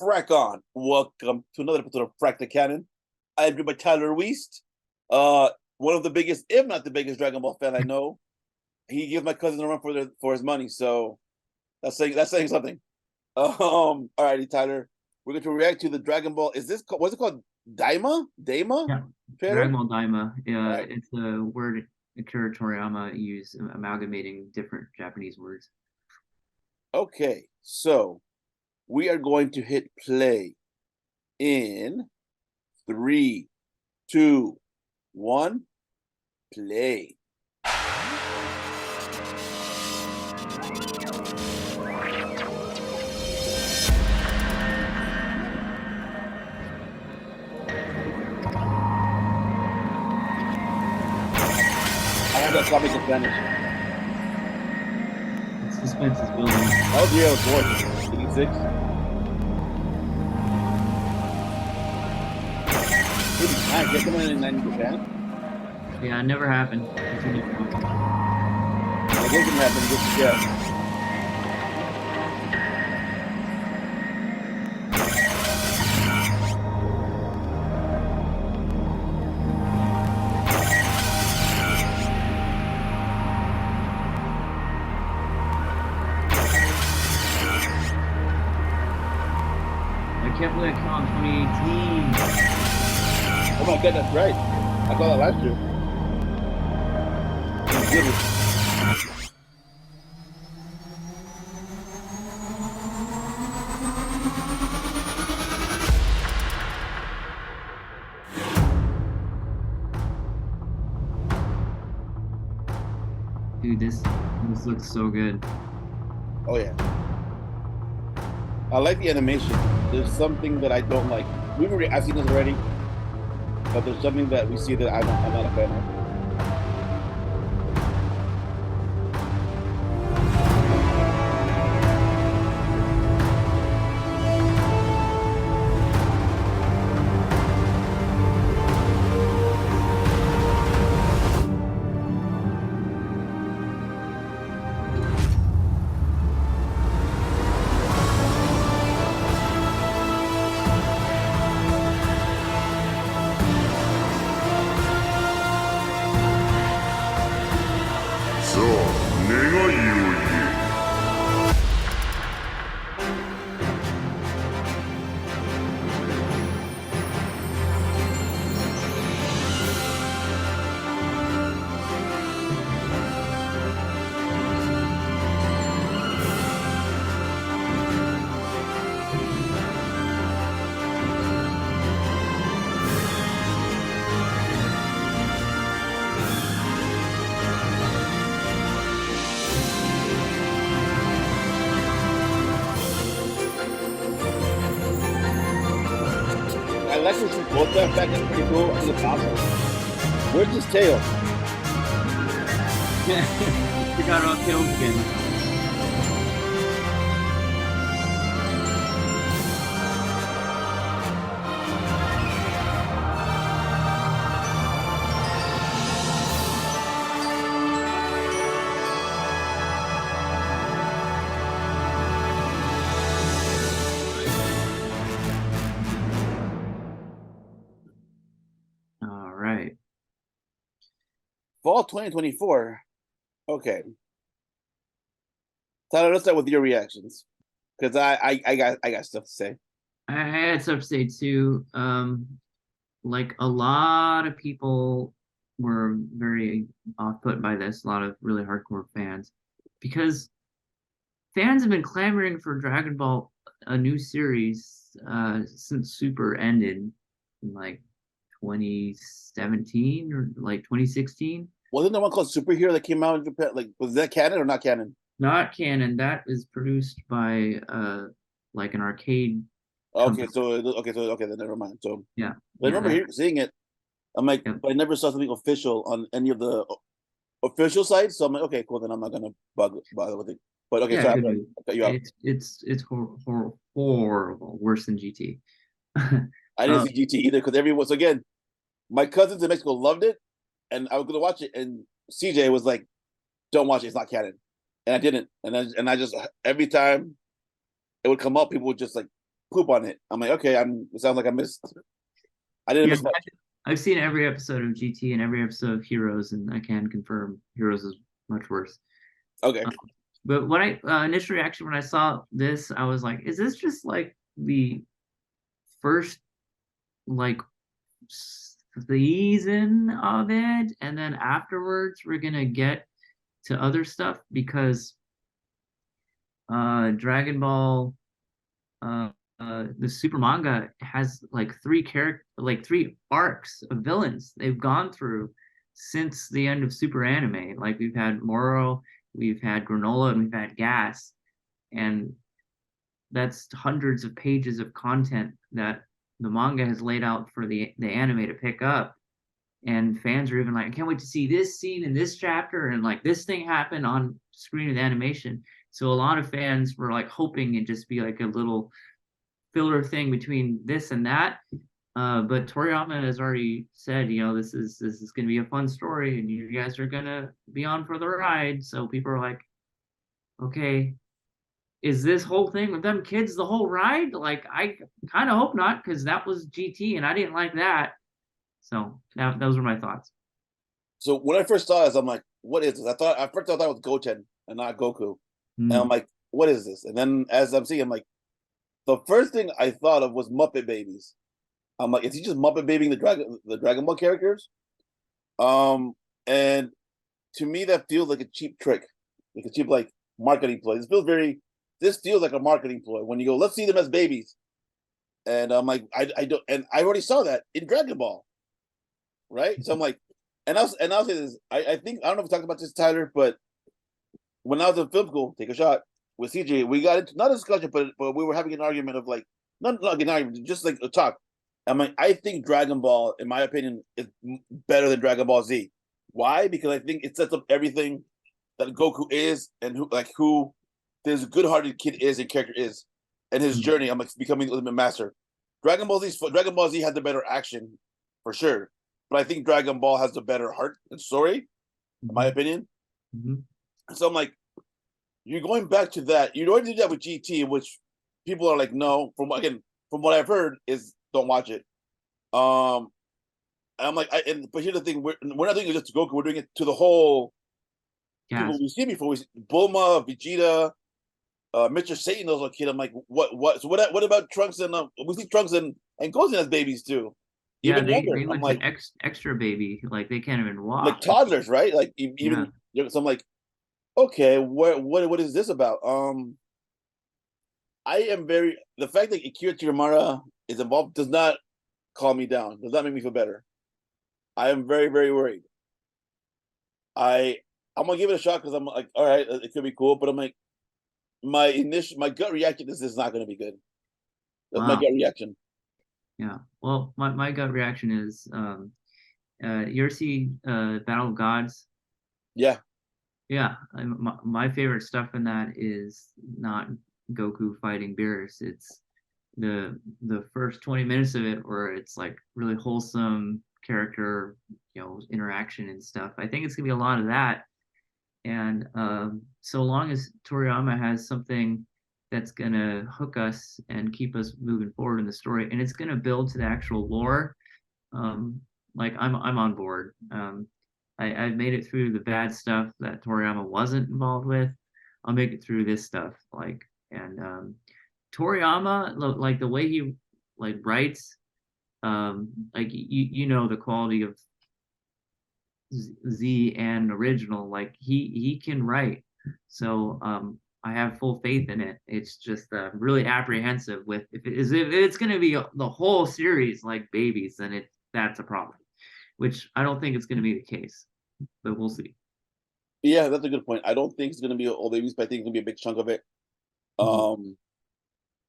Frack on. Welcome to another episode of Frack the Canon. I'm joined by Tyler Weist, one of the biggest, if not the biggest, Dragon Ball fan I know. He gives my cousin a run for his money, so that's saying something. Alrighty, Tyler, we're going to react to the Dragon Ball. What's it called? Daima Yeah, trailer. Dragon Ball Daima. All Yeah, right. it's a word Akira Toriyama used, amalgamating different Japanese words. Okay, so we are going to hit play in three, two, one, play. I have that comic in Spanish. The suspense is building. That was real gorgeous. 86. 89. Get them in 90 Japan. Yeah, it never happened. Continue talking. It doesn't happen just yet. I can't believe I came out in 2018. Oh my god, that's right. I saw that last year. It was good. Dude, this looks so good. Oh yeah. I like the animation. There's something that I don't like. I've seen this already, but there's something that we see that I'm not a fan of. I like when she both that back. That's pretty cool. I think it's awesome. Where's his tail? Forgot about tails again. All right. Fall 2024. Okay. Tyler, let's start with your reactions. Because I got stuff to say. I had stuff to say too. Like a lot of people were very off put by this, a lot of really hardcore fans, because fans have been clamoring for Dragon Ball, a new series, since Super ended in like 2017 or like 2016. Wasn't there one called Superhero that came out in Japan? Like, was that canon or not canon? Not canon. That is produced by like an arcade Okay, company. so then never mind. So Yeah, I yeah, remember that. seeing it. I'm like, Yeah. but I never saw something official on any of the official sites. So I'm like, okay, cool. Then I'm not gonna bother with it. But okay, Yeah, sorry, good I move. cut you off. It's horrible, worse than GT. I didn't uh, see GT either because everyone. So again, my cousins in Mexico loved it, and I was gonna watch it, and CJ was like, "Don't watch it; it's not canon." And I didn't, and I just every time it would come up, people would just like poop on it. I'm like, okay, it sounds like I didn't Yeah, miss much. I've seen every episode of GT and every episode of Heroes, and I can confirm Heroes is much worse. Okay. Um, but when initial reaction when I saw this, I was like, is this just like the first like season of it, and then afterwards we're gonna get to other stuff because Dragon Ball the super manga has like three arcs of villains they've gone through since the end of Super Anime. Like we've had Moro, we've had Granola, and we've had Gas, and that's hundreds of pages of content that the manga has laid out for the anime to pick up. And fans are even like, I can't wait to see this scene in this chapter, and like this thing happened on screen with animation. So a lot of fans were like hoping it'd just be like a little filler thing between this and that. But Toriyama has already said, this is going to be a fun story, and you guys are going to be on for the ride. So people are like, okay, is this whole thing with them kids the whole ride? Like, I kind of hope not, because that was GT, and I didn't like that. So those were my thoughts. So when I first saw this, I'm like, what is this? At first I thought it was Goten and not Goku. And I'm Mm. like, what is this? And then as I'm seeing, I'm like, the first thing I thought of was Muppet Babies. I'm like, is he just Muppet babying the Dragon Ball characters? And to me that feels like a cheap trick, like a cheap like marketing ploy. This feels like a marketing ploy when you go, let's see them as babies. And I'm like, I don't, and I already saw that in Dragon Ball, right? So I'm like, and I'll say this, I think I don't know if we talked about this, Tyler, but when I was in film school, take a shot with CJ, we got into not a discussion, but we were having an argument of like not an argument, just like a talk. I'm like, I think Dragon Ball, in my opinion, is better than Dragon Ball Z. Why? Because I think it sets up everything that Goku is and who this good-hearted kid is and character is, and his Mm. journey. I'm like becoming Ultimate Master. Dragon Ball Z has the better action for sure, but I think Dragon Ball has the better heart and story, in my Mhm. opinion. Mhm. So I'm like, you're going back to that. You already did that with GT, which people are like, no. From what I've heard, is don't watch it. Um, I'm like, but here's the thing: we're not doing it just to Goku. We're doing it to the whole people Gas. we see before. We see Bulma, Vegeta, Mr. Satan, those little kid. I'm like, what? So what about Trunks and we see Trunks and Goten as babies too, Yeah, even they younger. I'm went to like, extra baby. Like they can't even walk. toddlers, right? Like Yeah. even so. I'm like, okay, what is this about? I am very the fact that Akira Toriyama is involved does not calm me down. Does not make me feel better. I am very very worried. I I'm gonna give it a shot because I'm like, all right, it could be cool, but I'm like, my gut reaction is this is not gonna be good. That's my Wow. gut reaction. Yeah. Well, my gut reaction is you ever see Battle of Gods? Yeah, Yeah, my favorite stuff in that is not Goku fighting Beerus. It's the first 20 minutes of it where it's like really wholesome character, interaction and stuff. I think it's gonna be a lot of that. And so long as Toriyama has something that's gonna hook us and keep us moving forward in the story, and it's gonna build to the actual lore, um, like I'm on board. I've made it through the bad stuff that Toriyama wasn't involved with. I'll make it through this stuff. And Toriyama, like the way he like writes, like the quality of Z and original. Like he can write. So I have full faith in it. It's just really apprehensive with if it's going to be the whole series like babies, then that's a problem, which I don't think it's going to be the case, but we'll see. yeah, that's a good point. I don't think it's gonna be all babies, but I think it's gonna be a big chunk of it. Mhm.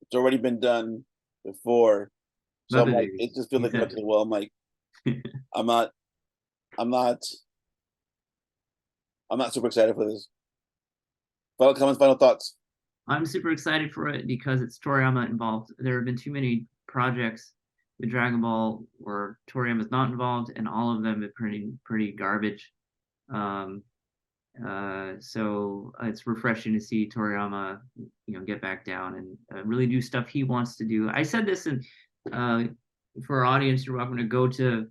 It's already been done before, so I'm Muppet like, babies, it just feels he like it said went to the well. I'm like, I'm not, I'm not, I'm not super excited for this. Final comments, final thoughts. I'm super excited for it because it's Toriyama involved. There have been too many projects with Dragon Ball where Toriyama's not involved, and all of them are pretty garbage. Um, So it's refreshing to see Toriyama, get back down and really do stuff he wants to do. I said this, and for our audience, you're welcome to go to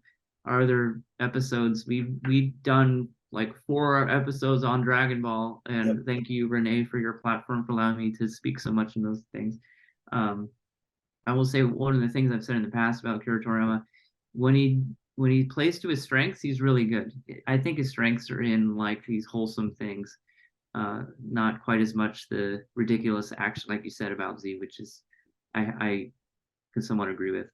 our other episodes. We've done like 4 episodes on Dragon Ball, and Yep. thank you, Renee, for your platform for allowing me to speak so much in those things. I will say one of the things I've said in the past about Akira Toriyama, when he plays to his strengths, he's really good. I think his strengths are in like these wholesome things, not quite as much the ridiculous action, like you said about Z, which is I can somewhat agree with.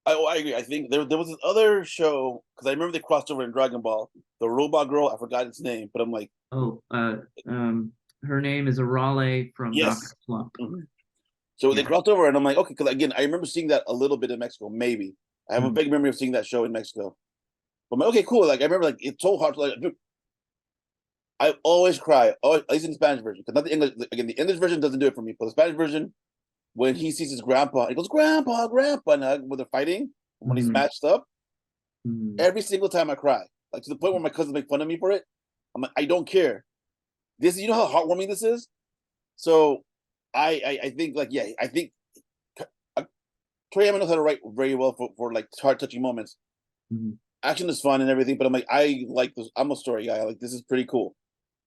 I agree. I think there was this other show because I remember they crossed over in Dragon Ball. The robot girl, I forgot its name, but I'm like, Oh, her name is Arale from Doctor yes. Slump. Mhm. So they Yeah. crossed over, and I'm like, okay, because again, I remember seeing that a little bit in Mexico. Maybe I have a Mhm. big memory of seeing that show in Mexico. But I'm like, okay, cool. Like I remember, like it's so hard to like. Dude, I always cry, always, at least in the Spanish version, because not the English. Again, the English version doesn't do it for me, but the Spanish version, when he sees his grandpa, he goes, "Grandpa, Grandpa," and when they're fighting, when he's Mhm. matched up, Mhm. every single time I cry, like to the point where my cousins make fun of me for it. I'm like, I don't care. This, you know how heartwarming this is. So, I think like yeah, I think uh, Toriyama knows how to write very well for like heart touching moments. Mhm. Action is fun and everything, but I'm like, I like this. I'm a story guy. Like this is pretty cool,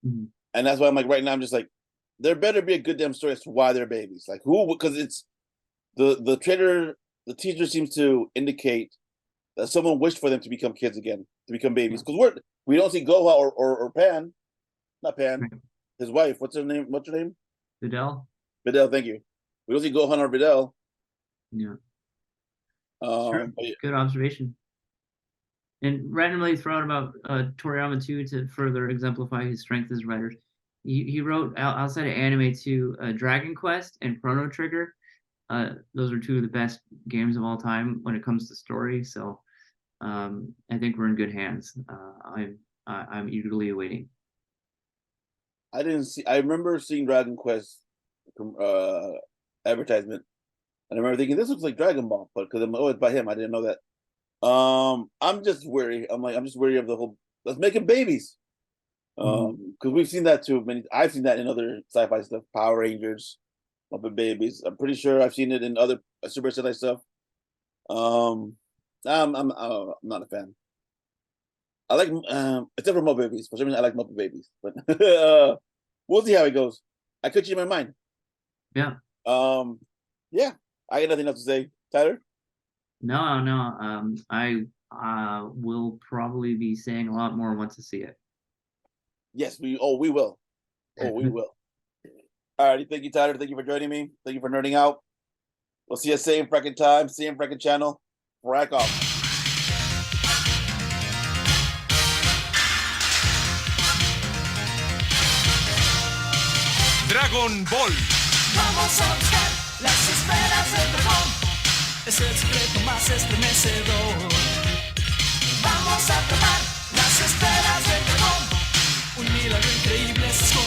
Mhm. and that's why I'm like right now. I'm just like, there better be a good damn story as to why they're babies. Like who? Because it's the trader, the teacher seems to indicate that someone wished for them to become kids again, to become babies. Yeah. Because we don't see Goha or Pan, not Pan, Right. his wife. What's her name? What's her name? Fidel. Videl. Thank you. We don't see Gohan or Videl. Yeah. Sure. But yeah, Good observation. And randomly thrown about Toriyama too to further exemplify his strength as a writer. He wrote outside of anime too, Dragon Quest and Chrono Trigger. Those are 2 of the best games of all time when it comes to story. So I think we're in good hands. I'm eagerly awaiting. I didn't see. I remember seeing Dragon Quest uh, advertisement, and I remember thinking this looks like Dragon Ball, but because I'm always by him, I didn't know that. I'm just weary. I'm just weary of the whole. Let's make it babies. Mhm. Because we've seen that too many. I've seen that in other sci-fi stuff, Power Rangers, Muppet Babies. I'm pretty sure I've seen it in other Super Sentai stuff. Um, I'm not a fan. I like except for Muppet Babies. For some reason, I like Muppet Babies, but we'll see how it goes. I could change my mind. Yeah. Um, yeah, I got nothing else to say. Tyler, No, no. I will probably be saying a lot more once I see it. yes, we will. Oh, we will. All righty, thank you, Tyler. Thank you for joining me. Thank you for nerding out. We'll see you same freaking time, same freaking channel. Frack off. Dragon Ball. Vamos a buscar las esferas del dragón. Es el secreto más estremecedor. Vamos a tomar las esferas del dragón. Un milagro increíble se esconde.